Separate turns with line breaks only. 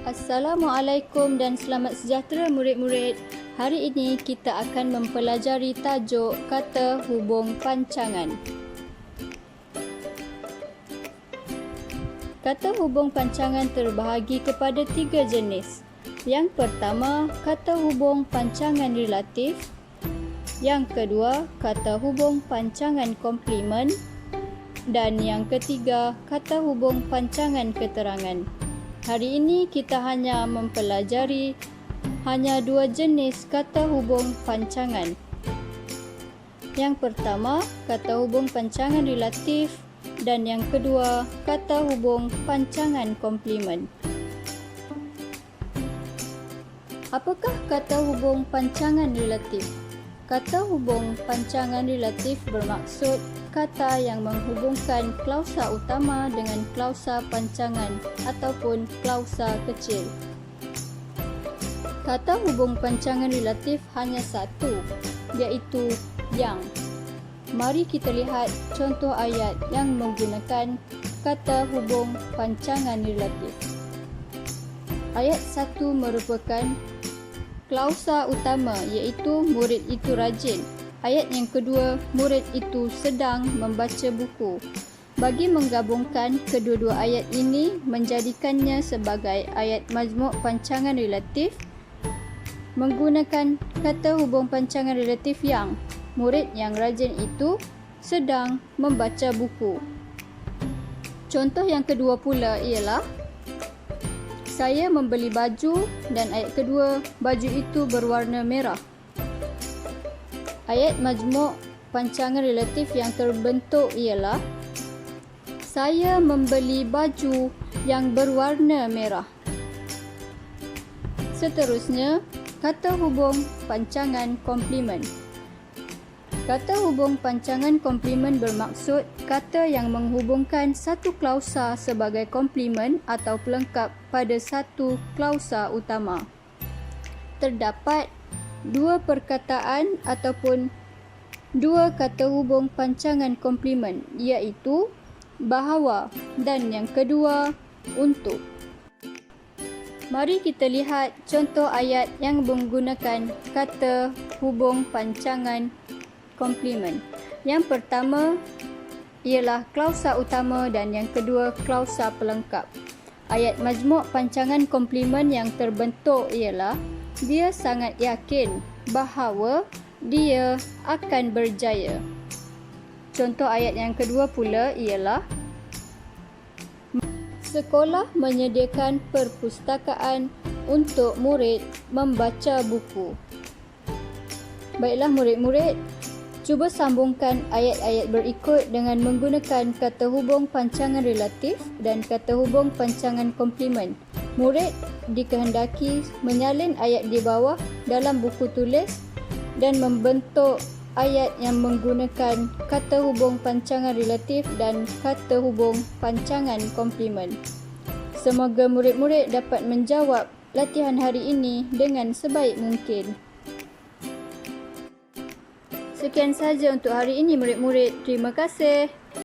Assalamualaikum dan selamat sejahtera murid-murid. Hari ini kita akan mempelajari tajuk kata hubung pancangan. Kata hubung pancangan terbahagi kepada 3 jenis. Yang pertama, kata hubung pancangan relatif. Yang kedua, kata hubung pancangan komplement. Dan yang ketiga, kata hubung pancangan keterangan. Hari ini kita hanya mempelajari hanya 2 jenis kata hubung pancangan. Yang pertama, kata hubung pancangan relatif dan yang kedua, kata hubung pancangan komplement. Apakah kata hubung pancangan relatif? Kata hubung pancangan relatif bermaksud kata yang menghubungkan klausa utama dengan klausa pancangan ataupun klausa kecil. Kata hubung pancangan relatif hanya satu, iaitu yang. Mari kita lihat contoh ayat yang menggunakan kata hubung pancangan relatif. Ayat 1 merupakan klausa utama, iaitu murid itu rajin. Ayat yang kedua, murid itu sedang membaca buku. Bagi menggabungkan kedua-dua ayat ini menjadikannya sebagai ayat majmuk pancangan relatif, menggunakan kata hubung pancangan relatif yang. Murid yang rajin itu sedang membaca buku. Contoh yang kedua pula ialah saya membeli baju dan ayat kedua, baju itu berwarna merah. Ayat majmuk pancangan relatif yang terbentuk ialah saya membeli baju yang berwarna merah. Seterusnya, kata hubung pancangan komplement. Kata hubung pancangan komplement bermaksud kata yang menghubungkan satu klausa sebagai komplement atau pelengkap pada satu klausa utama. Terdapat 2 perkataan ataupun 2 kata hubung pancangan komplement, iaitu bahawa dan yang kedua untuk. Mari kita lihat contoh ayat yang menggunakan kata hubung pancangan komplement. Yang pertama ialah klausa utama dan yang kedua klausa pelengkap. Ayat majmuk pancangan komplement yang terbentuk ialah dia sangat yakin bahawa dia akan berjaya. Contoh ayat yang kedua pula ialah sekolah menyediakan perpustakaan untuk murid membaca buku. Baiklah murid-murid, cuba sambungkan ayat-ayat berikut dengan menggunakan kata hubung pancangan relatif dan kata hubung pancangan komplement. Murid dikehendaki menyalin ayat di bawah dalam buku tulis dan membentuk ayat yang menggunakan kata hubung pancangan relatif dan kata hubung pancangan komplement. Semoga murid-murid dapat menjawab latihan hari ini dengan sebaik mungkin. Sekian sahaja untuk hari ini murid-murid. Terima kasih.